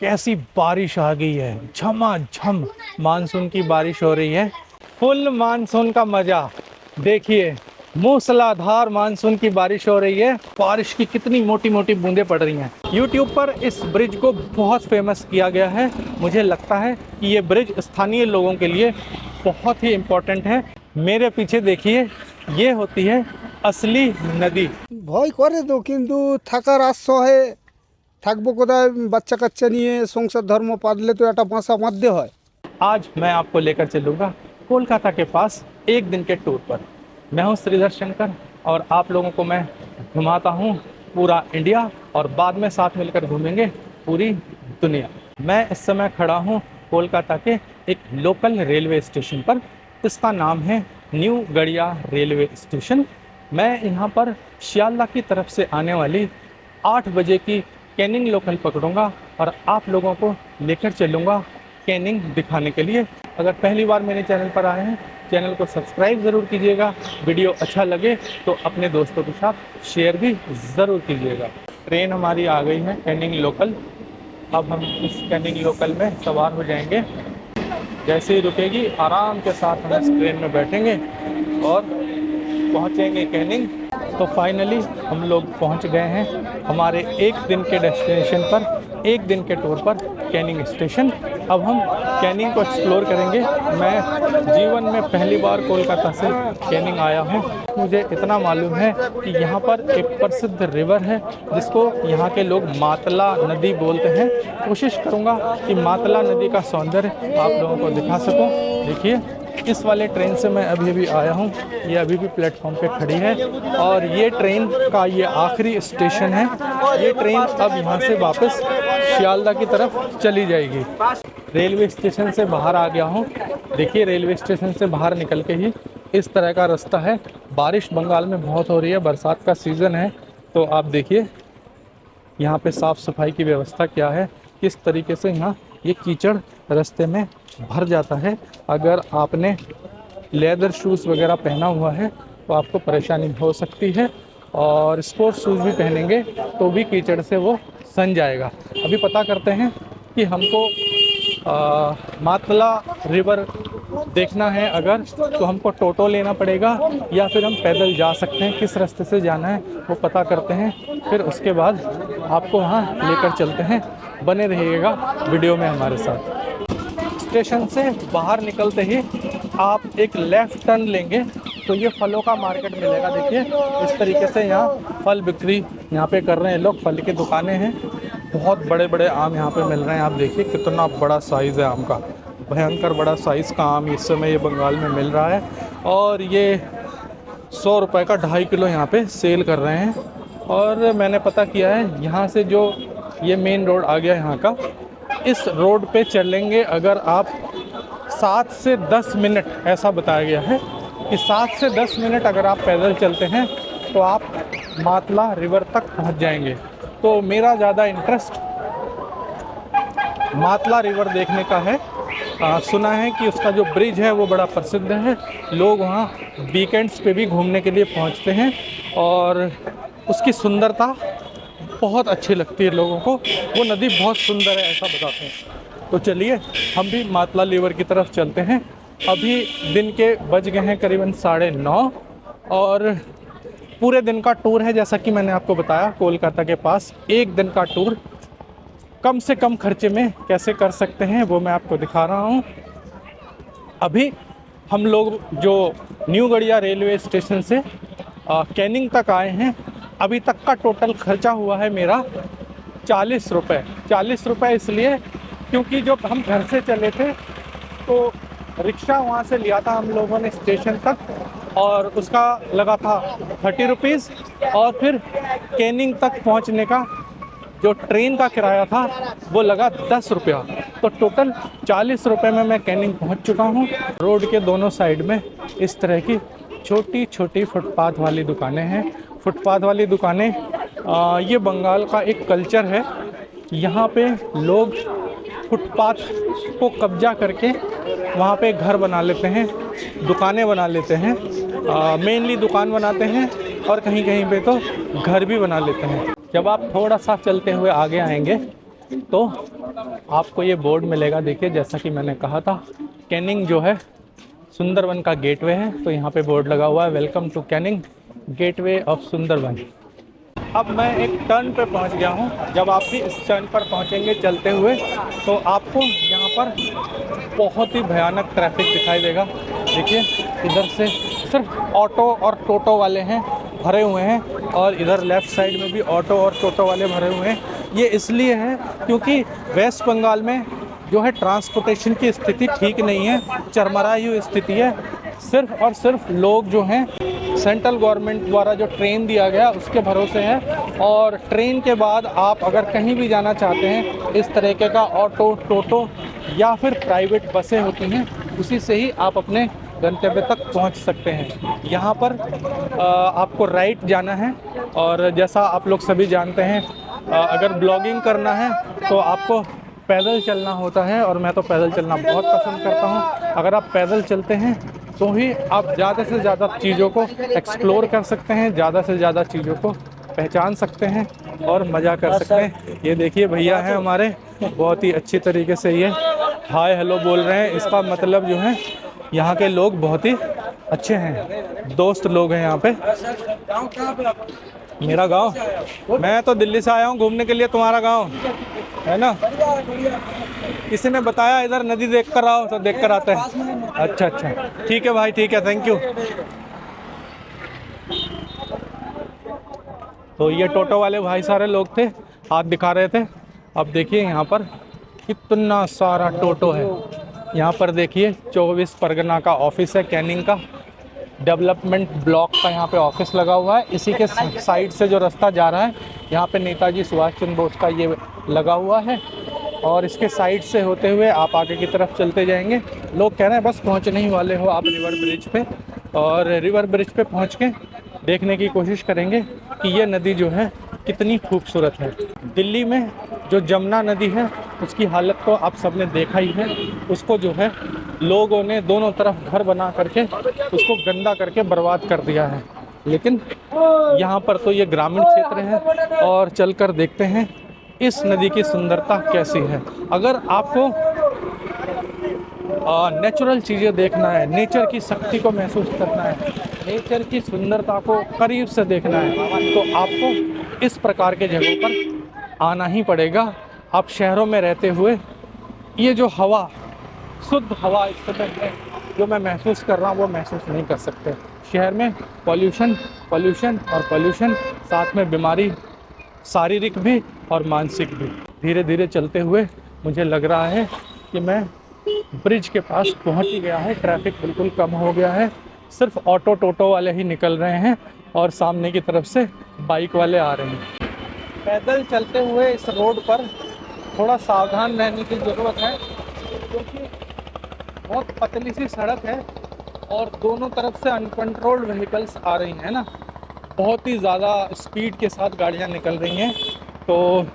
कैसी बारिश आ गई है, झमाझम मानसून की बारिश हो रही है। फुल मानसून का मजा देखिए, मूसलाधार मानसून की बारिश हो रही है। बारिश की कितनी मोटी मोटी बूंदें पड़ रही हैं। YouTube पर इस ब्रिज को बहुत फेमस किया गया है। मुझे लगता है कि ये ब्रिज स्थानीय लोगों के लिए बहुत ही इम्पोर्टेंट है। मेरे पीछे देखिए, ये होती है असली नदी। ভয় করে তো, কিন্তু থাকার আশ্রয়ে থাকবো কোথায়? বাচ্চা কাচ্চা নিয়ে সংসার ধর্ম পাতলে তো একটা বাসা বাঁধতে হয়। आज मैं आपको लेकर चलूँगा कोलकाता के पास एक दिन के टूर पर। मैं हूँ श्रीधर शंकर और आप लोगों को मैं घुमाता हूँ पूरा इंडिया और बाद में साथ मिलकर घूमेंगे पूरी दुनिया। मैं इस समय खड़ा हूँ कोलकाता के एक लोकल रेलवे स्टेशन पर। इसका नाम है न्यू गड़िया रेलवे स्टेशन। मैं यहाँ पर शियालदा की तरफ से आने वाली 8 बजे की कैनिंग लोकल पकड़ूंगा और आप लोगों को लेकर चलूँगा कैनिंग दिखाने के लिए। अगर पहली बार मेरे चैनल पर आए हैं, चैनल को सब्सक्राइब ज़रूर कीजिएगा। वीडियो अच्छा लगे तो अपने दोस्तों के साथ शेयर भी ज़रूर कीजिएगा। ट्रेन हमारी आ गई है कैनिंग लोकल। अब हम इस कैनिंग लोकल में सवार हो जाएंगे। जैसे ही रुकेगी आराम के साथ हम इस ट्रेन में बैठेंगे और पहुँचेंगे कैनिंग। तो फाइनली हम लोग पहुँच गए हैं हमारे एक दिन के डेस्टिनेशन पर, एक दिन के टूर पर, कैनिंग स्टेशन। अब हम कैनिंग को एक्सप्लोर करेंगे। मैं जीवन में पहली बार कोलकाता से कैनिंग आया हूँ। मुझे इतना मालूम है कि यहाँ पर एक प्रसिद्ध रिवर है जिसको यहाँ के लोग मातला नदी बोलते हैं। कोशिश करूँगा कि मातला नदी का सौंदर्य आप लोगों को दिखा सकूँ। देखिए, इस वाले ट्रेन से मैं अभी आया हूँ। ये अभी भी प्लेटफॉर्म पे खड़ी है और ये ट्रेन का ये आखिरी स्टेशन है। ये ट्रेन अब यहाँ से वापस शियालदा की तरफ चली जाएगी। रेलवे स्टेशन से बाहर आ गया हूँ। देखिए, रेलवे स्टेशन से बाहर निकल के ही इस तरह का रास्ता है। बारिश बंगाल में बहुत हो रही है, बरसात का सीज़न है। तो आप देखिए यहाँ पे साफ़ सफाई की व्यवस्था क्या है, किस तरीके से यहाँ ये कीचड़ रास्ते में भर जाता है। अगर आपने लेदर शूज़ वगैरह पहना हुआ है तो आपको परेशानी हो सकती है, और स्पोर्ट्स शूज़ भी पहनेंगे तो भी कीचड़ से वो सन जाएगा। अभी पता करते हैं कि हमको मातला रिवर देखना है अगर, तो हमको टोटो लेना पड़ेगा या फिर हम पैदल जा सकते हैं। किस रास्ते से जाना है वो पता करते हैं, फिर उसके बाद आपको वहाँ लेकर चलते हैं। बने रहिएगा वीडियो में हमारे साथ। स्टेशन से बाहर निकलते ही आप एक लेफ़्ट टर्न लेंगे तो ये फलों का मार्केट मिलेगा। देखिए, इस तरीके से यहाँ फल बिक्री यहाँ पे कर रहे हैं लोग। फल की दुकानें हैं। बहुत बड़े बड़े आम यहाँ पे मिल रहे हैं। आप देखिए कितना बड़ा साइज़ है आम का, भयंकर बड़ा साइज़ का आम इस समय ये बंगाल में मिल रहा है। और ये 100 रुपये का 2.5 किलो यहाँ पे सेल कर रहे हैं। और मैंने पता किया है यहाँ से जो ये मेन रोड आ गया यहाँ का, इस रोड पे चलेंगे अगर आप 7 से 10 मिनट, ऐसा बताया गया है कि 7 से 10 मिनट अगर आप पैदल चलते हैं तो आप मातला रिवर तक पहुँच जाएंगे। तो मेरा ज़्यादा इंटरेस्ट मातला रिवर देखने का है। सुना है कि उसका जो ब्रिज है वो बड़ा प्रसिद्ध है। लोग वहाँ वीकेंड्स पे भी घूमने के लिए पहुँचते हैं और उसकी सुंदरता बहुत अच्छी लगती है लोगों को। वो नदी बहुत सुंदर है ऐसा बताते हैं। तो चलिए हम भी मातला रिवर की तरफ चलते हैं। अभी दिन के बज गए हैं करीबन 9:30 और पूरे दिन का टूर है। जैसा कि मैंने आपको बताया, कोलकाता के पास एक दिन का टूर कम से कम खर्चे में कैसे कर सकते हैं वो मैं आपको दिखा रहा हूँ। अभी हम लोग जो न्यू गड़िया रेलवे स्टेशन से कैनिंग तक आए हैं। अभी तक का टोटल खर्चा हुआ है मेरा 40 रुपये। 40 रुपये इसलिए क्योंकि जब हम घर से चले थे तो रिक्शा वहाँ से लिया था हम लोगों ने स्टेशन तक और उसका लगा था 30 रुपीज़, और फिर कैनिंग तक पहुँचने का जो ट्रेन का किराया था वो लगा 10 रुपया। तो टोटल 40 रुपये में मैं कैनिंग पहुँच चुका हूँ। रोड के दोनों साइड में इस तरह की छोटी छोटी फुटपाथ वाली दुकानें हैं। फुटपाथ वाली दुकानें ये बंगाल का एक कल्चर है। यहाँ पे लोग फुटपाथ को कब्जा करके वहाँ पे घर बना लेते हैं, दुकानें बना लेते हैं। मेनली दुकान बनाते हैं और कहीं कहीं पे तो घर भी बना लेते हैं। जब आप थोड़ा सा चलते हुए आगे आएंगे तो आपको ये बोर्ड मिलेगा, देखिए जैसा कि मैंने कहा था, कैनिंग जो है सुंदरवन का गेटवे है। तो यहाँ पे बोर्ड लगा हुआ है, welcome to Canning gateway of Sundarban. अब मैं एक टर्न पे पहुँच गया हूँ। जब आप भी इस टर्न पर पहुँचेंगे चलते हुए तो आपको यहाँ पर बहुत ही भयानक ट्रैफिक दिखाई देगा। देखिए इधर से सिर्फ ऑटो और टोटो वाले हैं भरे हुए हैं, और इधर लेफ़्ट साइड में भी ऑटो और टोटो वाले भरे हुए हैं। ये इसलिए है क्योंकि वेस्ट बंगाल में जो है ट्रांसपोर्टेशन की स्थिति ठीक नहीं है, चरमराई हुई स्थिति है। सिर्फ और सिर्फ लोग जो हैं सेंट्रल गवर्नमेंट द्वारा जो ट्रेन दिया गया उसके भरोसे है, और ट्रेन के बाद आप अगर कहीं भी जाना चाहते हैं इस तरीके का ऑटो, टोटो या फिर प्राइवेट बसें होती हैं, उसी से ही आप अपने गंतव्य तक पहुंच सकते हैं। यहाँ पर आपको राइट जाना है, और जैसा आप लोग सभी जानते हैं अगर ब्लॉगिंग करना है तो आपको पैदल चलना होता है, और मैं तो पैदल चलना बहुत पसंद करता हूँ। अगर आप पैदल चलते हैं तो ही आप ज़्यादा से ज़्यादा चीज़ों को एक्सप्लोर कर सकते हैं, ज़्यादा से ज़्यादा चीज़ों को पहचान सकते हैं और मज़ा कर सकते हैं। ये देखिए भैया हैं हमारे, बहुत ही अच्छी तरीके से ये हाय हेलो बोल रहे हैं। इसका मतलब जो है यहाँ के लोग बहुत ही अच्छे हैं, दोस्त लोग हैं यहाँ पे। मेरा गांव, मैं तो दिल्ली से आया हूँ घूमने के लिए, तुम्हारा गांव है ना। किसी ने बताया इधर नदी देख कर आओ, तो देख कर आते हैं। अच्छा अच्छा, ठीक है भाई, ठीक है, थैंक यू। तो ये टोटो वाले भाई सारे लोग थे, हाथ दिखा रहे थे। अब देखिए यहाँ पर कितना सारा टोटो है। यहाँ पर देखिए 24 परगना का ऑफिस है, कैनिंग का डेवलपमेंट ब्लॉक का यहाँ पे ऑफिस लगा हुआ है। इसी के साइड से जो रास्ता जा रहा है यहाँ पे नेताजी सुभाष चंद्र बोस का ये लगा हुआ है, और इसके साइड से होते हुए आप आगे की तरफ चलते जाएंगे। लोग कह रहे हैं बस पहुँचने ही वाले हो आप रिवर ब्रिज पे, और रिवर ब्रिज पे पहुँच के देखने की कोशिश करेंगे कि ये नदी जो है कितनी खूबसूरत है। दिल्ली में जो जमुना नदी है उसकी हालत तो आप सबने देखा ही है। उसको जो है लोगों ने दोनों तरफ घर बना करके उसको गंदा करके बर्बाद कर दिया है। लेकिन यहाँ पर तो ये ग्रामीण क्षेत्र है, और चलकर देखते हैं इस नदी की सुंदरता कैसी है। अगर आपको नेचुरल चीज़ें देखना है, नेचर की शक्ति को महसूस करना है, नेचर की सुंदरता को करीब से देखना है, तो आपको इस प्रकार के जगहों पर आना ही पड़ेगा। आप शहरों में रहते हुए ये जो हवा, शुद्ध हवा इस समय है जो मैं महसूस कर रहा हूँ वो महसूस नहीं कर सकते। शहर में पॉल्यूशन और पॉल्यूशन, साथ में बीमारी, शारीरिक भी और मानसिक भी। धीरे धीरे चलते हुए मुझे लग रहा है कि मैं ब्रिज के पास पहुंच ही गया है। ट्रैफिक बिल्कुल कम हो गया है, सिर्फ ऑटो टोटो वाले ही निकल रहे हैं और सामने की तरफ से बाइक वाले आ रहे हैं। पैदल चलते हुए इस रोड पर थोड़ा सावधान रहने की ज़रूरत है, क्योंकि बहुत पतली सी सड़क है और दोनों तरफ से अनकंट्रोल्ड व्हीकल्स आ रही हैं ना, बहुत ही ज़्यादा स्पीड के साथ गाड़ियाँ निकल रही हैं। तो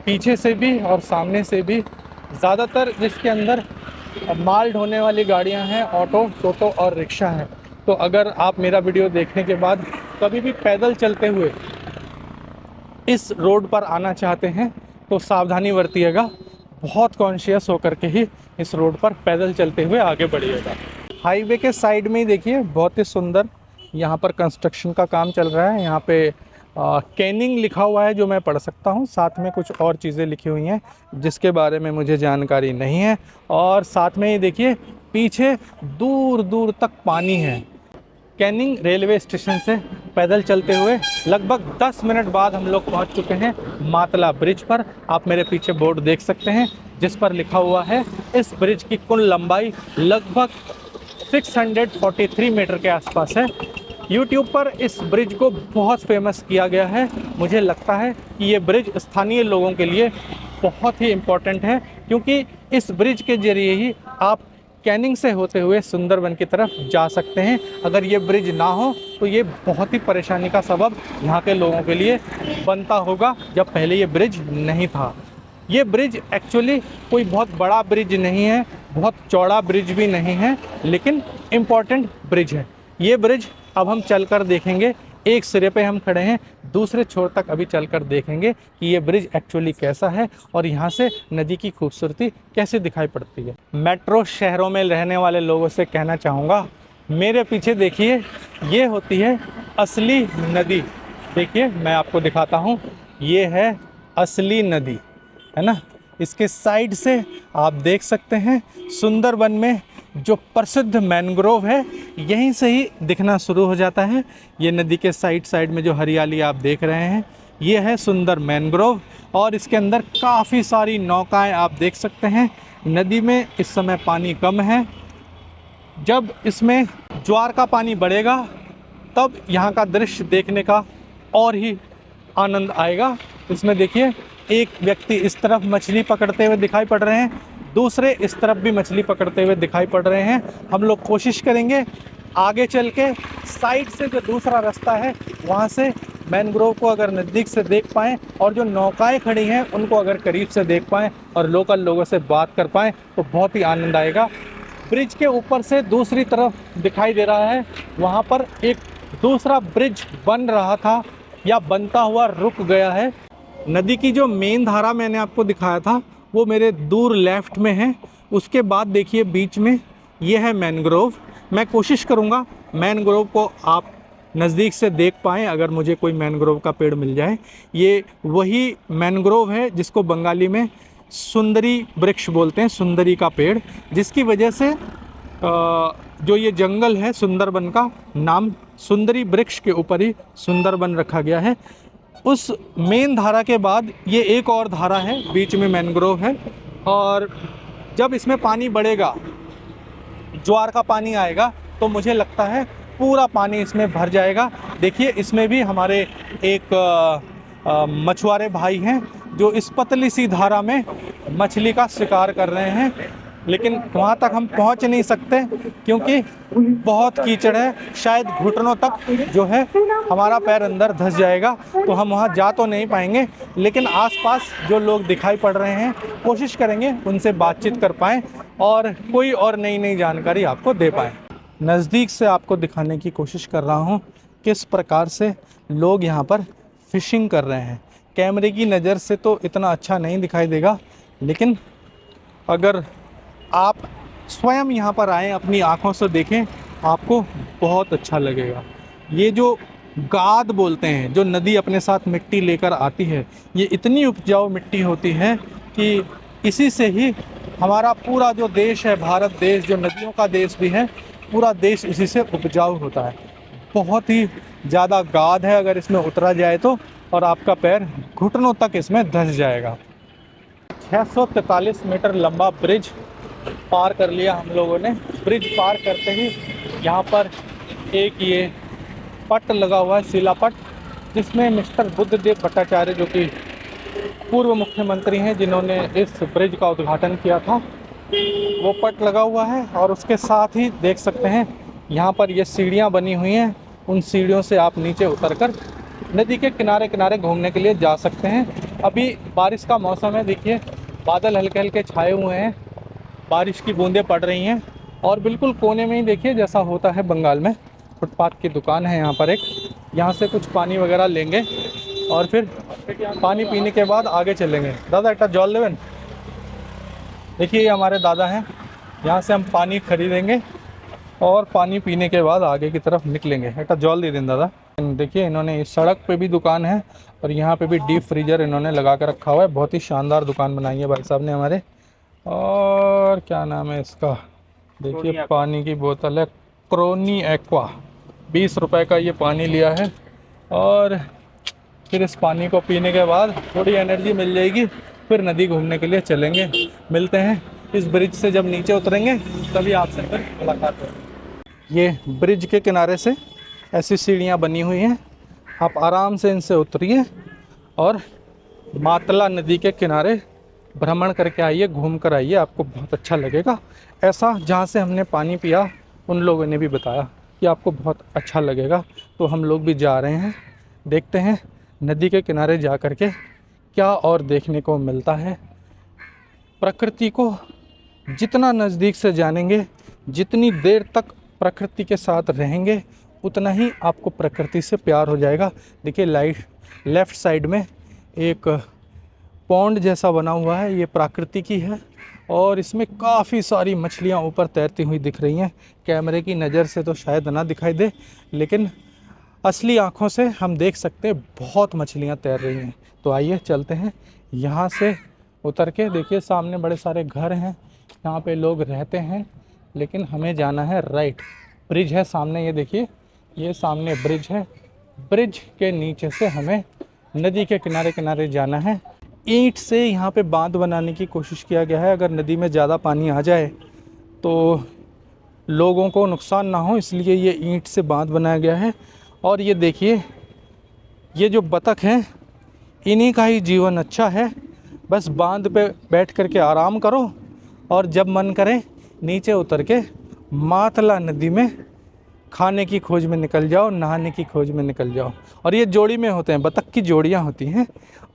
पीछे से भी और सामने से भी ज़्यादातर जिसके अंदर माल ढोने वाली गाड़ियां हैं, ऑटो, टोटो और रिक्शा हैं। तो अगर आप मेरा वीडियो देखने के बाद कभी भी पैदल चलते हुए इस रोड पर आना चाहते हैं तो सावधानी बरतिएगा, बहुत कॉन्शियस होकर के ही इस रोड पर पैदल चलते हुए आगे बढ़िएगा। हाईवे के साइड में ही देखिए बहुत ही सुंदर यहाँ पर कंस्ट्रक्शन का काम चल रहा है। यहाँ पे कैनिंग लिखा हुआ है जो मैं पढ़ सकता हूँ, साथ में कुछ और चीज़ें लिखी हुई हैं जिसके बारे में मुझे जानकारी नहीं है। और साथ में ये देखिए पीछे दूर दूर तक पानी है। कैनिंग रेलवे स्टेशन से पैदल चलते हुए लगभग 10 मिनट बाद हम लोग पहुँच चुके हैं मातला ब्रिज पर। आप मेरे पीछे बोर्ड देख सकते हैं जिस पर लिखा हुआ है इस ब्रिज की कुल लंबाई लगभग 643 मीटर के आसपास है। YouTube पर इस ब्रिज को बहुत फेमस किया गया है। मुझे लगता है कि ये ब्रिज स्थानीय लोगों के लिए बहुत ही इम्पोर्टेंट है, क्योंकि इस ब्रिज के जरिए ही आप कैनिंग से होते हुए सुंदरवन की तरफ जा सकते हैं। अगर ये ब्रिज ना हो तो ये बहुत ही परेशानी का सबब यहाँ के लोगों के लिए बनता होगा, जब पहले ये ब्रिज नहीं था। ये ब्रिज एक्चुअली कोई बहुत बड़ा ब्रिज नहीं है, बहुत चौड़ा ब्रिज भी नहीं है, लेकिन इम्पॉर्टेंट ब्रिज है। ये ब्रिज अब हम चलकर देखेंगे एक सिरे पे हम खड़े हैं, दूसरे छोर तक अभी चलकर देखेंगे कि ये ब्रिज एक्चुअली कैसा है और यहाँ से नदी की खूबसूरती कैसे दिखाई पड़ती है। मेट्रो शहरों में रहने वाले लोगों से कहना चाहूँगा, मेरे पीछे देखिए, ये होती है असली नदी। देखिए मैं आपको दिखाता हूँ, ये है असली नदी, है ना। इसके साइड से आप देख सकते हैं सुंदरबन में जो प्रसिद्ध मैंग्रोव है यहीं से ही दिखना शुरू हो जाता है। ये नदी के साइड में जो हरियाली आप देख रहे हैं ये है सुंदर मैंग्रोव, और इसके अंदर काफ़ी सारी नौकाएं आप देख सकते हैं। नदी में इस समय पानी कम है, जब इसमें ज्वार का पानी बढ़ेगा तब यहाँ का दृश्य देखने का और ही आनंद आएगा। इसमें देखिए एक व्यक्ति इस तरफ मछली पकड़ते हुए दिखाई पड़ रहे हैं, दूसरे इस तरफ भी मछली पकड़ते हुए दिखाई पड़ रहे हैं। हम लोग कोशिश करेंगे आगे चल के साइड से जो दूसरा रास्ता है वहाँ से मैंग्रोव को अगर नज़दीक से देख पाएँ और जो नौकाएं खड़ी हैं उनको अगर करीब से देख पाएँ और लोकल लोगों से बात कर पाएँ तो बहुत ही आनंद आएगा। ब्रिज के ऊपर से दूसरी तरफ दिखाई दे रहा है, वहाँ पर एक दूसरा ब्रिज बन रहा था या बनता हुआ रुक गया है। नदी की जो मेन धारा मैंने आपको दिखाया था वो मेरे दूर लेफ्ट में है, उसके बाद देखिए बीच में ये है मैंग्रोव। मैं कोशिश करूँगा मैंग्रोव को आप नज़दीक से देख पाएँ अगर मुझे कोई मैंग्रोव का पेड़ मिल जाए। ये वही मैंग्रोव है जिसको बंगाली में सुंदरी वृक्ष बोलते हैं, सुंदरी का पेड़, जिसकी वजह से जो ये जंगल है सुंदरबन का नाम सुंदरी वृक्ष के ऊपर ही सुंदरबन रखा गया है। उस मेन धारा के बाद ये एक और धारा है, बीच में मैंग्रोव है, और जब इसमें पानी बढ़ेगा, ज्वार का पानी आएगा तो मुझे लगता है पूरा पानी इसमें भर जाएगा। देखिए इसमें भी हमारे एक मछुआरे भाई हैं जो इस पतली सी धारा में मछली का शिकार कर रहे हैं, लेकिन वहाँ तक हम पहुँच नहीं सकते क्योंकि बहुत कीचड़ है। शायद घुटनों तक जो है हमारा पैर अंदर धंस जाएगा, तो हम वहाँ जा तो नहीं पाएंगे, लेकिन आसपास जो लोग दिखाई पड़ रहे हैं कोशिश करेंगे उनसे बातचीत कर पाएँ और कोई और नई जानकारी आपको दे पाएँ। नज़दीक से आपको दिखाने की कोशिश कर रहा हूँ किस प्रकार से लोग यहाँ पर फ़िशिंग कर रहे हैं। कैमरे की नज़र से तो इतना अच्छा नहीं दिखाई देगा, लेकिन अगर आप स्वयं यहाँ पर आएँ, अपनी आँखों से देखें, आपको बहुत अच्छा लगेगा। ये जो गाद बोलते हैं, जो नदी अपने साथ मिट्टी लेकर आती है, ये इतनी उपजाऊ मिट्टी होती है कि इसी से ही हमारा पूरा जो देश है, भारत देश जो नदियों का देश भी है, पूरा देश इसी से उपजाऊ होता है। बहुत ही ज़्यादा गाद है अगर इसमें उतरा जाए तो, और आपका पैर घुटनों तक इसमें धंस जाएगा। 643 मीटर लंबा ब्रिज पार कर लिया हम लोगों ने। ब्रिज पार करते ही यहाँ पर एक ये पट लगा हुआ है, शिलापट, जिसमें मिस्टर बुद्धदेव भट्टाचार्य जो कि पूर्व मुख्यमंत्री हैं जिन्होंने इस ब्रिज का उद्घाटन किया था, वो पट लगा हुआ है। और उसके साथ ही देख सकते हैं यहाँ पर ये सीढ़ियाँ बनी हुई हैं, उन सीढ़ियों से आप नीचे उतरकर नदी के किनारे किनारे घूमने के लिए जा सकते हैं। अभी बारिश का मौसम है, देखिए बादल हल्के हल्के छाए हुए हैं, बारिश की बूंदें पड़ रही हैं, और बिल्कुल कोने में ही देखिए जैसा होता है बंगाल में, फुटपाथ की दुकान है यहाँ पर एक, यहाँ से कुछ पानी वगैरह लेंगे और फिर पानी पीने के बाद आगे चलेंगे। दादा एक जल लेवन, देखिए ये हमारे दादा हैं, यहाँ से हम पानी खरीदेंगे और पानी पीने के बाद आगे की तरफ निकलेंगे। एक जल दे दें दादा। देखिए इन्होंने इस सड़क पे भी दुकान है और यहाँ पे भी डीप फ्रीजर इन्होंने लगा कर रखा हुआ है। बहुत ही शानदार दुकान बनाई है भाई साहब ने हमारे। और क्या नाम है इसका, देखिए पानी की बोतल है क्रोनी एक्वा, 20 रुपए का ये पानी लिया है। और फिर इस पानी को पीने के बाद थोड़ी एनर्जी मिल जाएगी, फिर नदी घूमने के लिए चलेंगे। मिलते हैं इस ब्रिज से जब नीचे उतरेंगे तभी आपसे फिर मुलाकात होगी। ये ब्रिज के किनारे से ऐसी सीढ़ियाँ बनी हुई हैं, आप आराम से इनसे उतरिए और मातला नदी के किनारे भ्रमण करके आइए, घूम कर आइए, आपको बहुत अच्छा लगेगा। ऐसा जहाँ से हमने पानी पिया उन लोगों ने भी बताया कि आपको बहुत अच्छा लगेगा, तो हम लोग भी जा रहे हैं। देखते हैं नदी के किनारे जा कर के क्या और देखने को मिलता है। प्रकृति को जितना नज़दीक से जानेंगे, जितनी देर तक प्रकृति के साथ रहेंगे, उतना ही आपको प्रकृति से प्यार हो जाएगा। देखिए लेफ़्ट साइड में एक पॉन्ड जैसा बना हुआ है, ये प्रकृति की है और इसमें काफ़ी सारी मछलियाँ ऊपर तैरती हुई दिख रही हैं। कैमरे की नज़र से तो शायद ना दिखाई दे, लेकिन असली आँखों से हम देख सकते हैं बहुत मछलियाँ तैर रही हैं। तो आइए चलते हैं यहाँ से उतर के। देखिए सामने बड़े सारे घर हैं, यहाँ पे लोग रहते हैं, लेकिन हमें जाना है राइट। ब्रिज है सामने, ये देखिए, ये सामने ब्रिज है। ब्रिज के नीचे से हमें नदी के किनारे किनारे जाना है। ईंट से यहाँ पे बांध बनाने की कोशिश किया गया है, अगर नदी में ज़्यादा पानी आ जाए तो लोगों को नुकसान ना हो, इसलिए ये ईंट से बांध बनाया गया है। और ये देखिए, ये जो बतख हैं, इन्हीं का ही जीवन अच्छा है। बस बांध पे बैठ कर के आराम करो और जब मन करे नीचे उतर के मातला नदी में खाने की खोज में निकल जाओ, नहाने की खोज में निकल जाओ। और ये जोड़ी में होते हैं, बतख की जोड़ियाँ होती हैं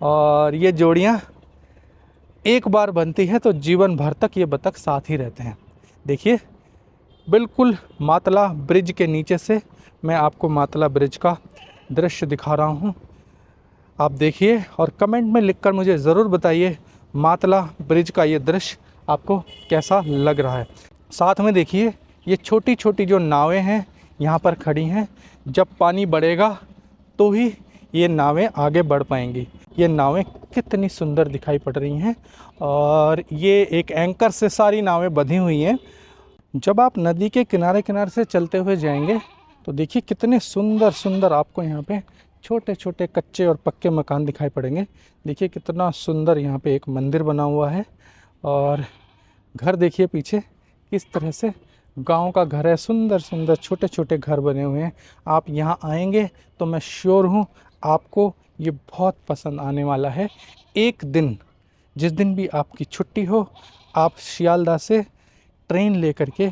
और ये जोड़ियाँ एक बार बनती है तो जीवन भर तक ये बतख साथ ही रहते हैं। देखिए बिल्कुल मातला ब्रिज के नीचे से मैं आपको मातला ब्रिज का दृश्य दिखा रहा हूँ। आप देखिए और कमेंट में लिखकर मुझे ज़रूर बताइए मातला ब्रिज का ये दृश्य आपको कैसा लग रहा है। साथ में देखिए ये छोटी छोटी जो नावें हैं यहाँ पर खड़ी हैं। जब पानी बढ़ेगा तो ही ये नावें आगे बढ़ पाएंगी। ये नावें कितनी सुंदर दिखाई पड़ रही हैं और ये एक एंकर से सारी नावें बंधी हुई हैं। जब आप नदी के किनारे किनारे से चलते हुए जाएंगे तो देखिए कितने सुंदर सुंदर आपको यहाँ पे छोटे छोटे कच्चे और पक्के मकान दिखाई पड़ेंगे। देखिए कितना सुंदर यहाँ पे एक मंदिर बना हुआ है और घर देखिए पीछे किस तरह से गांव का घर है। सुंदर सुंदर छोटे छोटे घर बने हुए हैं। आप यहाँ आएंगे तो मैं श्योर हूँ आपको ये बहुत पसंद आने वाला है। एक दिन जिस दिन भी आपकी छुट्टी हो, आप शियालदह से ट्रेन लेकर के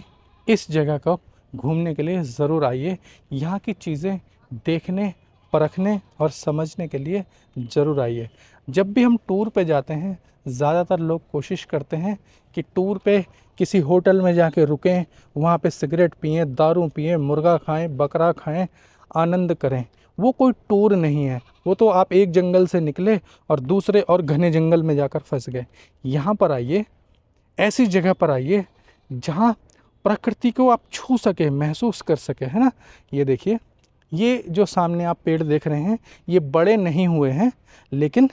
इस जगह को घूमने के लिए ज़रूर आइए। यहाँ की चीज़ें देखने, परखने और समझने के लिए ज़रूर आइए। जब भी हम टूर पे जाते हैं, ज़्यादातर लोग कोशिश करते हैं कि टूर पे किसी होटल में जाके रुकें, वहाँ पे सिगरेट पिएं, दारू पिएं, मुर्गा खाएं, बकरा खाएं, आनंद करें। वो कोई टूर नहीं है, वो तो आप एक जंगल से निकले और दूसरे और घने जंगल में जाकर फंस गए। यहाँ पर आइए, ऐसी जगह पर आइए जहाँ प्रकृति को आप छू सके, महसूस कर सके, है ना। ये देखिए, ये जो सामने आप पेड़ देख रहे हैं ये बड़े नहीं हुए हैं, लेकिन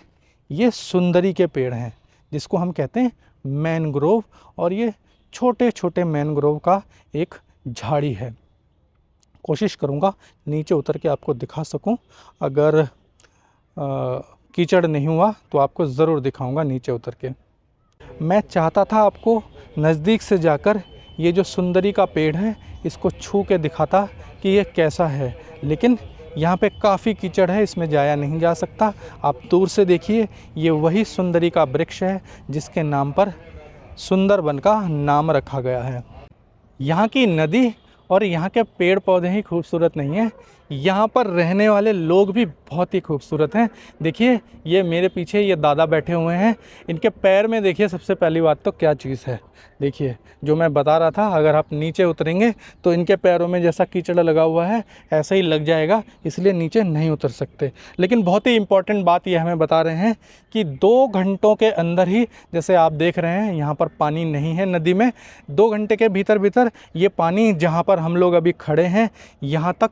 ये सुंदरी के पेड़ हैं जिसको हम कहते हैं मैनग्रोव। और ये छोटे छोटे मैनग्रोव का एक झाड़ी है। कोशिश करूँगा नीचे उतर के आपको दिखा सकूं। अगर कीचड़ नहीं हुआ तो आपको ज़रूर दिखाऊंगा नीचे उतर के। मैं चाहता था आपको नज़दीक से जाकर ये जो सुंदरी का पेड़ है इसको छू के दिखाता कि ये कैसा है, लेकिन यहाँ पे काफ़ी कीचड़ है, इसमें जाया नहीं जा सकता। आप दूर से देखिए, ये वही सुंदरी का वृक्ष है जिसके नाम पर सुंदरबन का नाम रखा गया है। यहाँ की नदी और यहाँ के पेड़ पौधे ही खूबसूरत नहीं हैं, यहाँ पर रहने वाले लोग भी बहुत ही खूबसूरत हैं। देखिए ये मेरे पीछे ये दादा बैठे हुए हैं, इनके पैर में देखिए सबसे पहली बात तो क्या चीज़ है। देखिए जो मैं बता रहा था, अगर आप नीचे उतरेंगे तो इनके पैरों में जैसा कीचड़ लगा हुआ है ऐसा ही लग जाएगा, इसलिए नीचे नहीं उतर सकते। लेकिन बहुत ही इम्पॉर्टेंट बात ये हमें बता रहे हैं कि 2 घंटों के अंदर ही, जैसे आप देख रहे हैं यहाँ पर पानी नहीं है नदी में, 2 घंटे के भीतर भीतर ये पानी जहाँ पर हम लोग अभी खड़े हैं यहाँ तक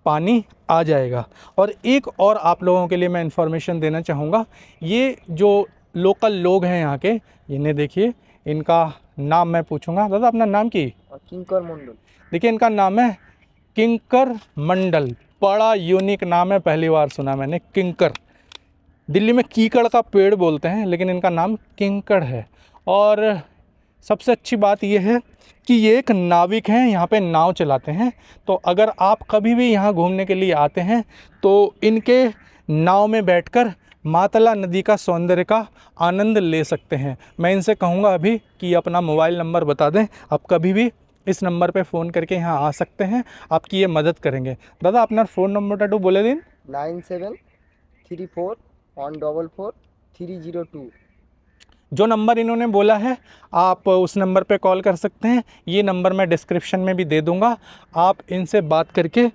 पानी आ जाएगा। और एक और आप लोगों के लिए मैं इन्फॉर्मेशन देना चाहूँगा। ये जो लोकल लोग हैं यहाँ के, इन्हें देखिए, इनका नाम मैं पूछूंगा। दादा अपना नाम की? किंकर मंडल। देखिए इनका नाम है किंकर मंडल। बड़ा यूनिक नाम है, पहली बार सुना मैंने किंकर। दिल्ली में कीकड़ का पेड़ बोलते हैं, लेकिन इनका नाम किंकर है। और सबसे अच्छी बात यह है कि ये एक नाविक हैं, यहाँ पे नाव चलाते हैं। तो अगर आप कभी भी यहाँ घूमने के लिए आते हैं तो इनके नाव में बैठकर मातला नदी का सौंदर्य का आनंद ले सकते हैं। मैं इनसे कहूँगा अभी कि अपना मोबाइल नंबर बता दें, आप कभी भी इस नंबर पे फ़ोन करके यहाँ आ सकते हैं, आपकी ये मदद करेंगे। दादा अपना फ़ोन नंबर बोले दिन। 9734414302। जो नंबर इन्होंने बोला है आप उस नंबर पे कॉल कर सकते हैं। ये नंबर मैं डिस्क्रिप्शन में भी दे दूँगा। आप इनसे बात करके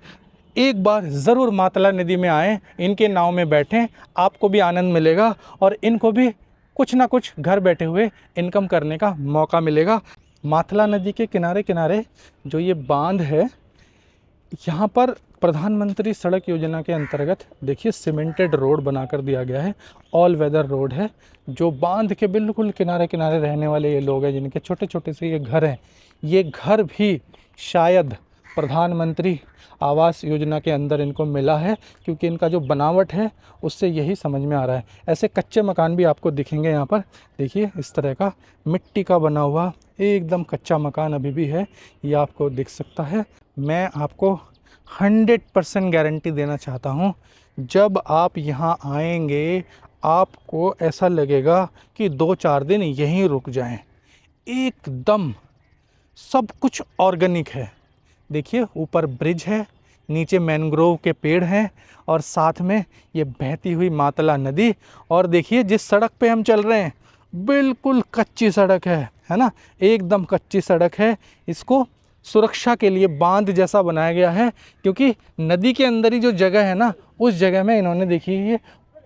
एक बार ज़रूर मातला नदी में आएँ, इनके नाव में बैठें, आपको भी आनंद मिलेगा और इनको भी कुछ ना कुछ घर बैठे हुए इनकम करने का मौका मिलेगा। मातला नदी के किनारे किनारे जो ये बांध है, यहाँ पर प्रधानमंत्री सड़क योजना के अंतर्गत देखिए सीमेंटेड रोड बनाकर दिया गया है। ऑल वेदर रोड है। जो बांध के बिल्कुल किनारे किनारे रहने वाले ये लोग हैं, जिनके छोटे छोटे से ये घर हैं, ये घर भी शायद प्रधानमंत्री आवास योजना के अंदर इनको मिला है, क्योंकि इनका जो बनावट है उससे यही समझ में आ रहा है। ऐसे कच्चे मकान भी आपको दिखेंगे यहाँ पर। देखिए इस तरह का मिट्टी का बना हुआ एकदम कच्चा मकान अभी भी है, ये आपको दिख सकता है। मैं आपको 100% गारंटी देना चाहता हूँ, जब आप यहाँ आएंगे आपको ऐसा लगेगा कि 2-4 दिन यहीं रुक जाएं। एकदम सब कुछ ऑर्गेनिक है। देखिए ऊपर ब्रिज है, नीचे मैंग्रोव के पेड़ हैं और साथ में ये बहती हुई मातला नदी। और देखिए जिस सड़क पे हम चल रहे हैं बिल्कुल कच्ची सड़क है ना, एकदम कच्ची सड़क है। इसको सुरक्षा के लिए बांध जैसा बनाया गया है, क्योंकि नदी के अंदर ही जो जगह है ना, उस जगह में इन्होंने देखिए ये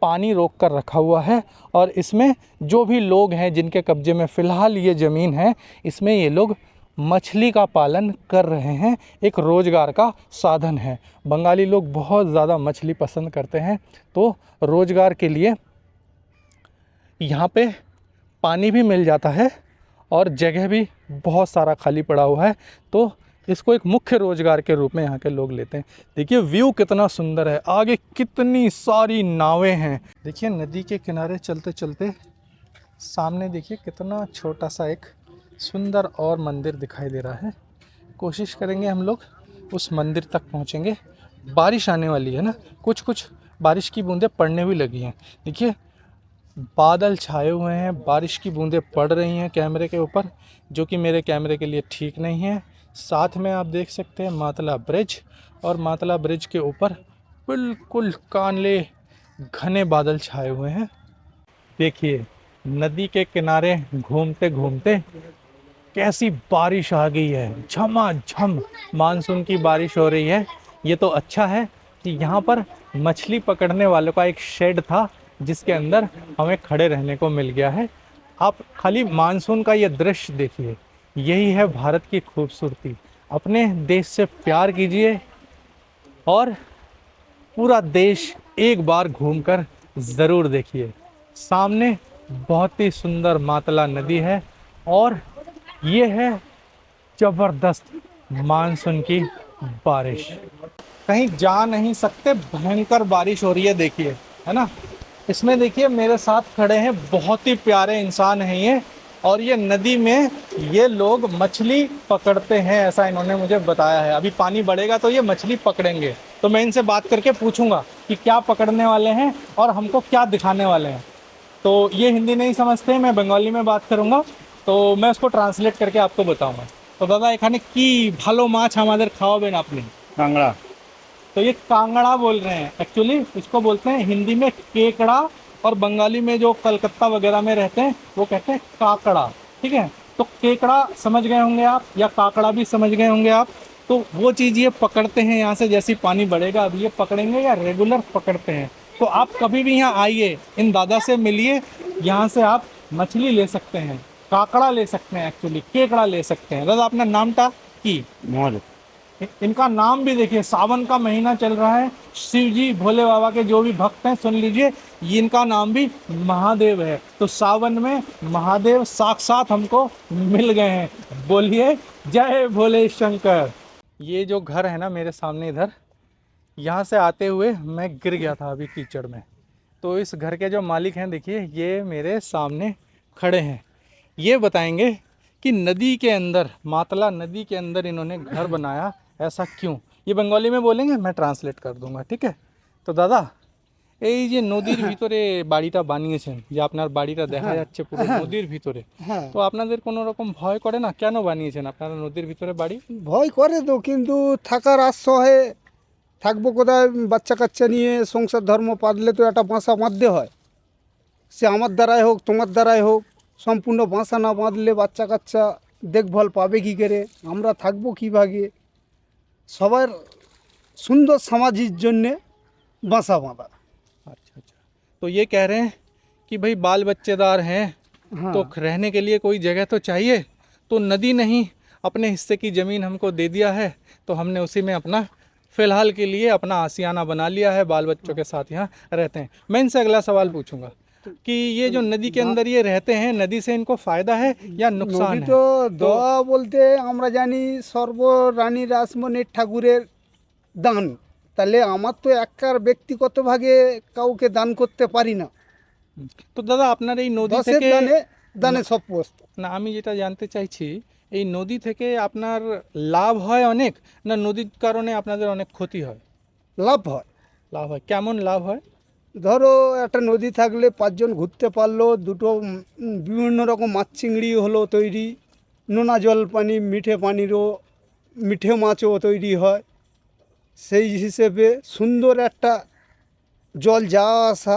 पानी रोक कर रखा हुआ है। और इसमें जो भी लोग हैं जिनके कब्जे में फ़िलहाल ये ज़मीन है, इसमें ये लोग मछली का पालन कर रहे हैं। एक रोज़गार का साधन है। बंगाली लोग बहुत ज़्यादा मछली पसंद करते हैं, तो रोज़गार के लिए यहाँ पे पानी भी मिल जाता है और जगह भी बहुत सारा खाली पड़ा हुआ है, तो इसको एक मुख्य रोज़गार के रूप में यहाँ के लोग लेते हैं। देखिए व्यू कितना सुंदर है, आगे कितनी सारी नावें हैं। देखिए नदी के किनारे चलते चलते सामने देखिए कितना छोटा सा एक सुंदर और मंदिर दिखाई दे रहा है। कोशिश करेंगे हम लोग उस मंदिर तक पहुँचेंगे। बारिश आने वाली है ना, कुछ कुछ बारिश की बूंदें पड़ने भी लगी हैं। देखिए बादल छाए हुए हैं, बारिश की बूंदें पड़ रही हैं कैमरे के ऊपर, जो कि मेरे कैमरे के लिए ठीक नहीं है। साथ में आप देख सकते हैं मातला ब्रिज, और मातला ब्रिज के ऊपर बिल्कुल काले घने बादल छाए हुए हैं। देखिए नदी के किनारे घूमते घूमते कैसी बारिश आ गई है, झमाझम मानसून की बारिश हो रही है। ये तो अच्छा है कि यहाँ पर मछली पकड़ने वालों का एक शेड था, जिसके अंदर हमें खड़े रहने को मिल गया है। आप खाली मानसून का ये दृश्य देखिए, यही है भारत की खूबसूरती। अपने देश से प्यार कीजिए और पूरा देश एक बार घूमकर ज़रूर देखिए। सामने बहुत ही सुंदर मातला नदी है और ये है ज़बरदस्त मानसून की बारिश। कहीं जा नहीं सकते, भयंकर बारिश हो रही है देखिए, है ना। इसमें देखिए मेरे साथ खड़े हैं बहुत ही प्यारे इंसान हैं ये, और ये नदी में ये लोग मछली पकड़ते हैं, ऐसा इन्होंने मुझे बताया है। अभी पानी बढ़ेगा तो ये मछली पकड़ेंगे, तो मैं इनसे बात करके पूछूंगा कि क्या पकड़ने वाले हैं और हमको क्या दिखाने वाले हैं। तो ये हिंदी नहीं समझते, मैं बंगाली में बात करूँगा, तो मैं उसको ट्रांसलेट करके आपको बताऊँगा। तो दादा एखाने की भालो माछ हमारे खाओबेन आपने? कांगड़ा। तो ये कांगड़ा बोल रहे हैं, एक्चुअली इसको बोलते हैं हिंदी में केकड़ा, और बंगाली में जो कलकत्ता वगैरह में रहते हैं वो कहते हैं काकड़ा, ठीक है। तो केकड़ा समझ गए होंगे आप, या काकड़ा भी समझ गए होंगे आप। तो वो चीज़ ये पकड़ते हैं यहाँ से, जैसे पानी बढ़ेगा अब ये पकड़ेंगे या रेगुलर पकड़ते हैं। तो आप कभी भी यहाँ आइए, इन दादा से मिलिए, यहाँ से आप मछली ले सकते हैं, काकड़ा ले सकते हैं, एक्चुअली केकड़ा ले सकते हैं। दादा अपना नाम था की? मोर। इनका नाम भी देखिए, सावन का महीना चल रहा है, शिव जी भोले बाबा के जो भी भक्त हैं सुन लीजिए, ये इनका नाम भी महादेव है। तो सावन में महादेव साक्षात हमको मिल गए हैं। बोलिए जय भोले शंकर। ये जो घर है ना मेरे सामने इधर, यहाँ से आते हुए मैं गिर गया था अभी कीचड़ में। तो इस घर के जो मालिक हैं देखिए, ये मेरे सामने खड़े हैं। ये बताएंगे कि नदी के अंदर, मातला नदी के अंदर इन्होंने घर बनाया, ऐसा क्यों। ये बंगाली में बोलेंगे, मैं ट्रांसलेट कर दूंगा, ठीक है। तो दादा এই যে নদীর ভিতরে বাড়িটা বানিয়েছেন, যে আপনার বাড়িটা দেখা যাচ্ছে পুরো নদীর ভিতরে, হ্যাঁ, তো আপনাদের কোনো রকম ভয় করে না? কেন বানিয়েছেন আপনারা নদীর ভিতরে বাড়ি? ভয় করে তো, কিন্তু থাকার আশ্রয়ে থাকবো কোথায়? বাচ্চা কাচ্চা নিয়ে সংসার ধর্ম পাতলে তো একটা বাসা বাঁধতে হয়। সে আমার দ্বারাই হোক তোমার দ্বারাই হোক, সম্পূর্ণ বাসা না বাঁধলে বাচ্চা কাচ্চা দেখভাল পাবে কী করে? আমরা থাকবো কীভাবে? সবার সুন্দর সমাজের জন্যে বাসা বাঁধা। अच्छा अच्छा, तो ये कह रहे हैं कि भाई बाल बच्चेदार हैं हाँ, तो रहने के लिए कोई जगह तो चाहिए, तो नदी नहीं अपने हिस्से की ज़मीन हमको दे दिया है, तो हमने उसी में अपना फ़िलहाल के लिए अपना आशियाना बना लिया है, बाल बच्चों के साथ यहाँ रहते हैं। मैं इनसे अगला सवाल पूछूंगा कि ये जो नदी के अंदर ये रहते हैं, नदी से इनको फ़ायदा है या नुकसान নদী है? তো দেওয়া বলতে আমরা জানি সর্বরানী রাসমণি ঠাকুরের দান। তাহলে আমার তো একার ব্যক্তিগতভাবে কাউকে দান করতে পারি না। তো দাদা আপনার এই নদী দশের থেকে দানে দানে সব পোস্ত। না, আমি যেটা জানতে চাইছি এই নদী থেকে আপনার লাভ হয় অনেক, না নদীর কারণে আপনাদের অনেক ক্ষতি হয়? লাভ হয়। লাভ হয়, কেমন লাভ হয়? ধরো একটা নদী থাকলে পাঁচজন ঘুরতে পারলো, দুটো বিভিন্ন রকম মাছ চিংড়ি হলো তৈরি, নোনা জল পানি মিঠে পানিরও মিঠে মাছও তৈরি হয়। সেই হিসেবে সুন্দর একটা জল যাওয়া আসা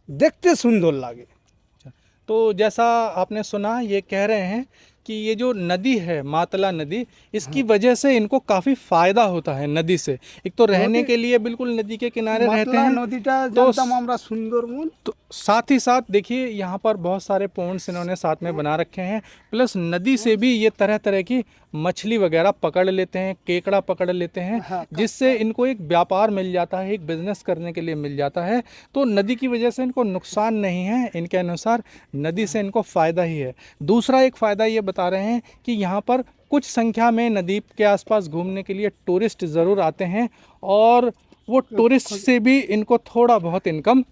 দেখতে সুন্দর লাগে। अच्छा, तो जैसा आपने सुना ये कह रहे हैं कि ये जो नदी है मातला नदी, इसकी वजह से इनको काफ़ी फ़ायदा होता है नदी से। एक तो रहने नदी- के लिए बिल्कुल नदी के किनारे रहते মাতলা हैं, নদীটা तो জানতাম আমরা সুন্দরবন। तो साथ ही साथ देखिए यहाँ पर बहुत सारे पॉन्ड्स इन्होंने साथ में बना रखे हैं, प्लस नदी से भी ये तरह तरह की मछली वगैरह पकड़ लेते हैं, केकड़ा पकड़ लेते हैं, हाँ, जिससे इनको एक व्यापार मिल जाता है, एक बिजनेस करने के लिए मिल जाता है। तो नदी की वजह से इनको नुकसान नहीं है, इनके अनुसार नदी से इनको फ़ायदा ही है। दूसरा एक फ़ायदा ये बता रहे हैं कि यहाँ पर कुछ संख्या में नदी के आसपास घूमने के लिए टूरिस्ट ज़रूर आते हैं, और वो टूरिस्ट से भी इनको थोड़ा बहुत इनकम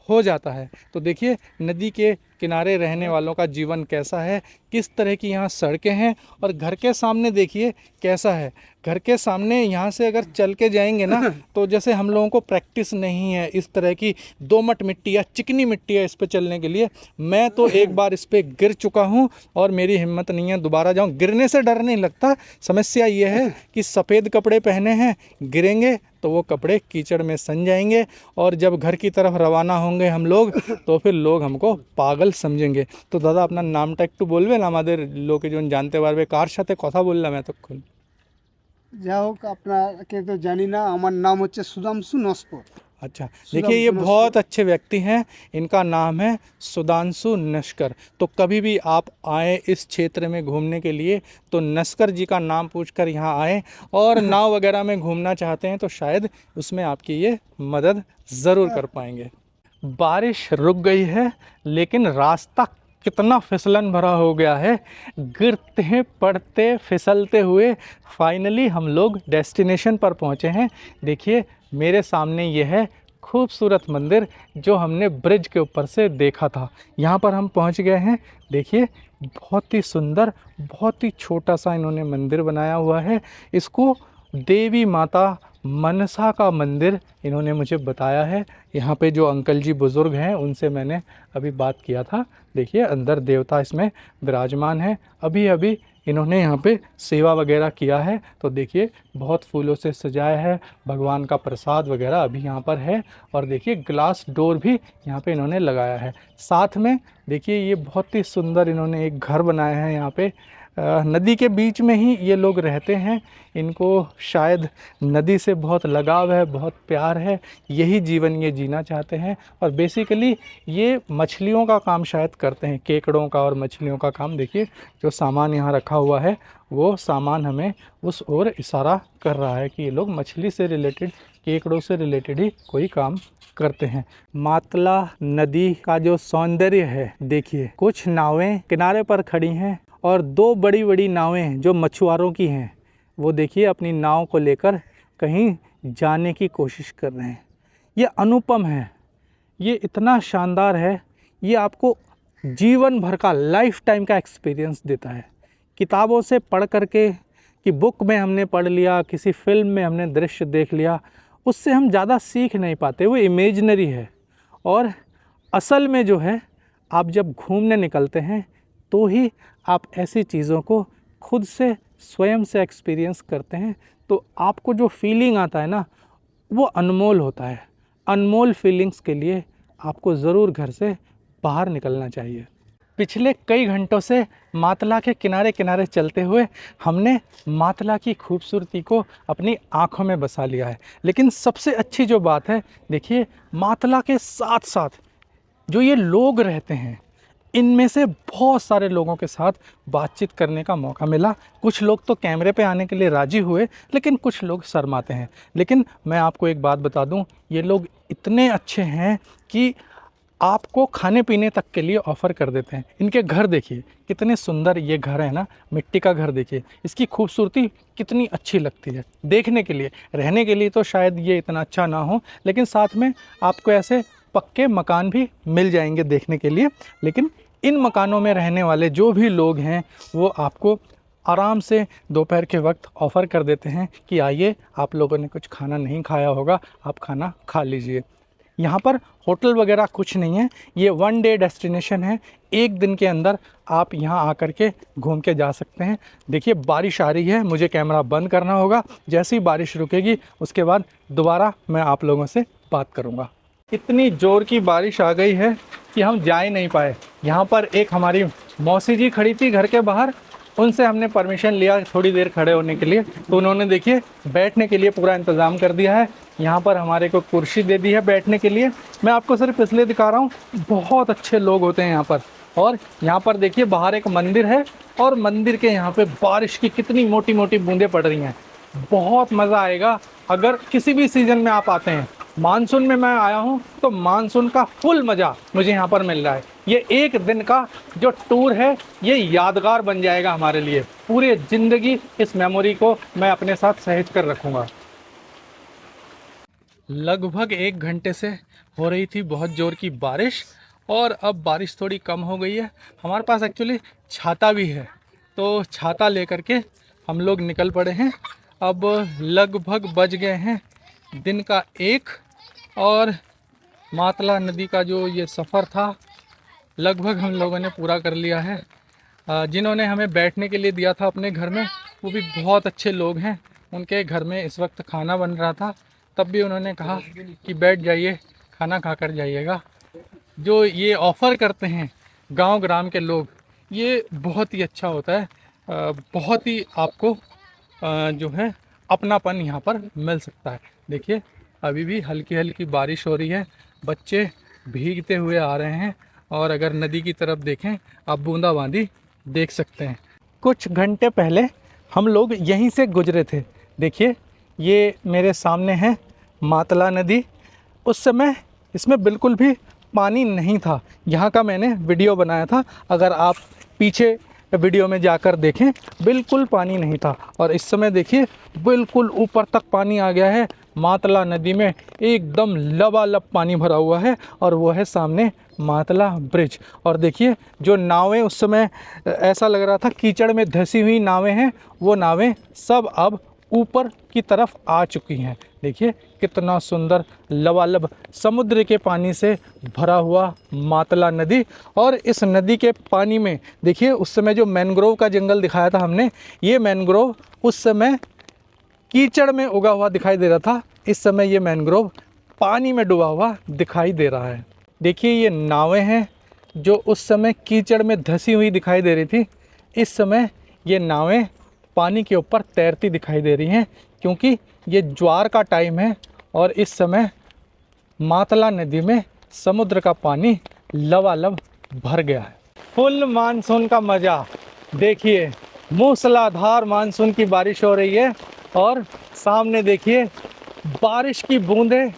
हो जाता है। तो देखिए नदी के किनारे रहने वालों का जीवन कैसा है, किस तरह की यहाँ सड़कें हैं, और घर के सामने देखिए कैसा है। घर के सामने यहाँ से अगर चल के जाएंगे ना, तो जैसे हम लोगों को प्रैक्टिस नहीं है इस तरह की दोमट मिट्टी या चिकनी मिट्टी है इस पे चलने के लिए, मैं तो एक बार इस पे गिर चुका हूँ और मेरी हिम्मत नहीं है दोबारा जाऊँ। गिरने से डर नहीं लगता, समस्या ये है कि सफ़ेद कपड़े पहने हैं, गिरेंगे तो वो कपड़े कीचड़ में सन जाएंगे, और जब घर की तरफ रवाना होंगे हम लोग तो फिर लोग हमको पागल समझेंगे। तो दादा अपना नामटा একটু বলবেন আমাদের লোকে জন জানতে পারবে কার সাথে কথা বললাম এতক্ষণ? যা হোক আপনাকে তো জানি না, আমার নাম হচ্ছে সুধাংশু নস্কর। अच्छा, देखिए ये बहुत अच्छे व्यक्ति हैं, इनका नाम है सुधांशु नस्कर। तो कभी भी आप आए इस क्षेत्र में घूमने के लिए तो नस्कर जी का नाम पूछकर यहाँ आए, और नाव वगैरह में घूमना चाहते हैं तो शायद उसमें आपकी ये मदद ज़रूर कर पाएंगे। बारिश रुक गई है, लेकिन रास्ता कितना फिसलन भरा हो गया है, गिरते पड़ते फिसलते हुए फाइनली हम लोग डेस्टिनेशन पर पहुँचे हैं। देखिए मेरे सामने ये है खूबसूरत मंदिर जो हमने ब्रिज के ऊपर से देखा था। यहाँ पर हम पहुँच गए हैं। देखिए बहुत ही सुंदर, बहुत ही छोटा सा इन्होंने मंदिर बनाया हुआ है। इसको देवी माता मनसा का मंदिर इन्होंने मुझे बताया है। यहाँ पे जो अंकल जी बुज़ुर्ग हैं उनसे मैंने अभी बात किया था। देखिए अंदर देवता इसमें विराजमान है। अभी अभी इन्होंने यहाँ पे सेवा वगैरह किया है, तो देखिए बहुत फूलों से सजाया है, भगवान का प्रसाद वगैरह अभी यहाँ पर है, और देखिए ग्लास डोर भी यहाँ पे इन्होंने लगाया है। साथ में देखिए ये बहुत ही सुंदर इन्होंने एक घर बनाया है। यहाँ पे नदी के बीच में ही ये लोग रहते हैं। इनको शायद नदी से बहुत लगाव है, बहुत प्यार है, यही जीवन ये जीना चाहते हैं। और बेसिकली ये मछलियों का काम शायद करते हैं, केकड़ों का और मछलियों का काम। देखिए जो सामान यहाँ रखा हुआ है वो सामान हमें उस ओर इशारा कर रहा है कि ये लोग मछली से रिलेटेड, केकड़ों से रिलेटेड ही कोई काम करते हैं। मातला नदी का जो सौंदर्य है, देखिए कुछ नावें किनारे पर खड़ी हैं और दो बड़ी बड़ी नावें जो मछुआरों की हैं, वो देखिए अपनी नाव को लेकर कहीं जाने की कोशिश कर रहे हैं। ये अनुपम है, ये इतना शानदार है, ये आपको जीवन भर का लाइफ टाइम का एक्सपीरियंस देता है। किताबों से पढ़ करके कि बुक में हमने पढ़ लिया, किसी फिल्म में हमने दृश्य देख लिया, उससे हम ज़्यादा सीख नहीं पाते, वो इमेजिनरी है। और असल में जो है आप जब घूमने निकलते हैं तो ही आप ऐसी चीज़ों को खुद से स्वयं से एक्सपीरियंस करते हैं, तो आपको जो फीलिंग आता है ना वो अनमोल होता है। अनमोल फीलिंग्स के लिए आपको ज़रूर घर से बाहर निकलना चाहिए। पिछले कई घंटों से मातला के किनारे किनारे चलते हुए हमने मातला की खूबसूरती को अपनी आँखों में बसा लिया है। लेकिन सबसे अच्छी जो बात है, देखिए मातला के साथ साथ जो ये लोग रहते हैं, इनमें से बहुत सारे लोगों के साथ बातचीत करने का मौका मिला। कुछ लोग तो कैमरे पे आने के लिए राज़ी हुए, लेकिन कुछ लोग शर्माते हैं। लेकिन मैं आपको एक बात बता दूं, ये लोग इतने अच्छे हैं कि आपको खाने पीने तक के लिए ऑफ़र कर देते हैं। इनके घर देखिए कितने सुंदर ये घर है ना, मिट्टी का घर देखिए, इसकी खूबसूरती कितनी अच्छी लगती है देखने के लिए। रहने के लिए तो शायद ये इतना अच्छा ना हो, लेकिन साथ में आपको ऐसे पक्के मकान भी मिल जाएंगे देखने के लिए। लेकिन इन मकानों में रहने वाले जो भी लोग हैं वो आपको आराम से दोपहर के वक्त ऑफ़र कर देते हैं कि आइए, आप लोगों ने कुछ खाना नहीं खाया होगा, आप खाना खा लीजिए। यहाँ पर होटल वगैरह कुछ नहीं है, ये वन डे डेस्टिनेशन है। एक दिन के अंदर आप यहाँ आकर के घूम के जा सकते हैं। देखिए बारिश आ रही है, मुझे कैमरा बंद करना होगा। जैसे ही बारिश रुकेगी उसके बाद दोबारा मैं आप लोगों से बात करूँगा। इतनी ज़ोर की बारिश आ गई है कि हम जा ही नहीं पाए। यहाँ पर एक हमारी मौसी जी खड़ी थी घर के बाहर, उनसे हमने परमिशन लिया थोड़ी देर खड़े होने के लिए, तो उन्होंने देखिए बैठने के लिए पूरा इंतज़ाम कर दिया है। यहाँ पर हमारे को कुर्सी दे दी है बैठने के लिए। मैं आपको सिर्फ इसलिए दिखा रहा हूँ, बहुत अच्छे लोग होते हैं यहाँ पर। और यहाँ पर देखिए बाहर एक मंदिर है, और मंदिर के यहाँ पे बारिश की कितनी मोटी मोटी बूंदें पड़ रही हैं। बहुत मज़ा आएगा अगर किसी भी सीज़न में आप आते हैं। मानसून में मैं आया हूँ तो मानसून का फुल मज़ा मुझे यहाँ पर मिल रहा है। ये एक दिन का जो टूर है ये यादगार बन जाएगा हमारे लिए। पूरी ज़िंदगी इस मेमोरी को मैं अपने साथ सहेज कर रखूँगा। लगभग 1 घंटे से हो रही थी बहुत ज़ोर की बारिश, और अब बारिश थोड़ी कम हो गई है। हमारे पास एक्चुअली छाता भी है, तो छाता लेकर के हम लोग निकल पड़े हैं। अब लगभग बज गए हैं दिन का 1, और मातला नदी का जो ये सफ़र था लगभग हम लोगों ने पूरा कर लिया है। जिन्होंने हमें बैठने के लिए दिया था अपने घर में, वो भी बहुत अच्छे लोग हैं। उनके घर में इस वक्त खाना बन रहा था, तब भी उन्होंने कहा कि बैठ जाइए, खाना खा कर जाइएगा। जो ये ऑफ़र करते हैं गांव ग्राम के लोग, ये बहुत ही अच्छा होता है। बहुत ही आपको जो है अपनापन यहाँ पर मिल सकता है। देखिए अभी भी हल्की हल्की बारिश हो रही है, बच्चे भीगते हुए आ रहे हैं, और अगर नदी की तरफ देखें आप बूंदाबांदी देख सकते हैं। कुछ घंटे पहले हम लोग यहीं से गुजरे थे। देखिए ये मेरे सामने है मातला नदी। उस समय इसमें बिल्कुल भी पानी नहीं था। यहाँ का मैंने वीडियो बनाया था, अगर आप पीछे वीडियो में जाकर देखें बिल्कुल पानी नहीं था। और इस समय देखिए बिल्कुल ऊपर तक पानी आ गया है। मातला नदी में एकदम लबालब पानी भरा हुआ है, और वो है सामने मातला ब्रिज। और देखिए जो नावें, उस समय ऐसा लग रहा था कीचड़ में धंसी हुई नावें हैं, वो नावें सब अब ऊपर की तरफ आ चुकी हैं। देखिए कितना सुंदर लबालब समुद्र के पानी से भरा हुआ मातला नदी। और इस नदी के पानी में देखिए उस समय जो मैंग्रोव का जंगल दिखाया था हमने, ये मैंग्रोव उस समय कीचड़ में उगा हुआ दिखाई दे रहा था, इस समय ये मैंग्रोव पानी में डूबा हुआ दिखाई दे रहा है। देखिए ये नावें हैं जो उस समय कीचड़ में धंसी हुई दिखाई दे रही थी, इस समय ये नावें पानी के ऊपर तैरती दिखाई दे रही हैं, क्योंकि ये ज्वार का टाइम है और इस समय मातला नदी में समुद्र का पानी लबालब भर गया है। फुल मानसून का मज़ा देखिए, मूसलाधार मानसून की बारिश हो रही है, और सामने देखिए बारिश की बूंदें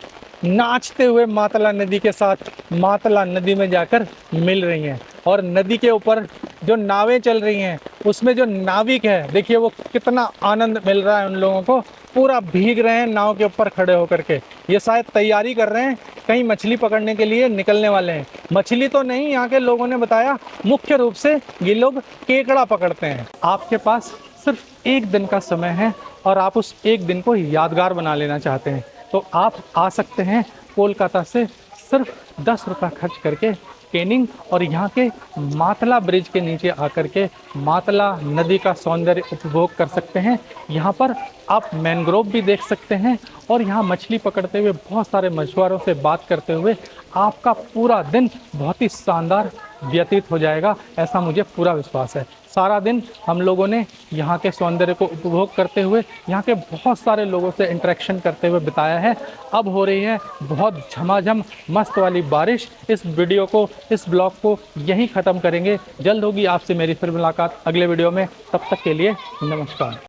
नाचते हुए मातला नदी के साथ मातला नदी में जाकर मिल रही हैं। और नदी के ऊपर जो नावें चल रही हैं उसमें जो नाविक है, देखिए वो कितना आनंद मिल रहा है उन लोगों को। पूरा भीग रहे हैं नाव के ऊपर खड़े होकर के, ये शायद तैयारी कर रहे हैं, कहीं मछली पकड़ने के लिए निकलने वाले हैं। मछली तो नहीं, यहाँ के लोगों ने बताया मुख्य रूप से ये लोग केकड़ा पकड़ते हैं। आपके पास सिर्फ 1 दिन का समय है और आप उस 1 दिन को यादगार बना लेना चाहते हैं, तो आप आ सकते हैं कोलकाता से सिर्फ 10 रुपये खर्च करके कैनिंग, और यहाँ के मातला ब्रिज के नीचे आकर के मातला नदी का सौंदर्य उपभोग कर सकते हैं। यहाँ पर आप मैंग्रोव भी देख सकते हैं, और यहाँ मछली पकड़ते हुए बहुत सारे मछुआरों से बात करते हुए आपका पूरा दिन बहुत ही शानदार व्यतीत हो जाएगा, ऐसा मुझे पूरा विश्वास है। सारा दिन हम लोगों ने यहाँ के सौंदर्य को उपभोग करते हुए, यहाँ के बहुत सारे लोगों से इंटरेक्शन करते हुए बिताया है। अब हो रही है बहुत झमाझम मस्त वाली बारिश। इस वीडियो को, इस ब्लॉग को यहीं ख़त्म करेंगे। जल्द होगी आपसे मेरी फिर मुलाकात अगले वीडियो में। तब तक के लिए नमस्कार।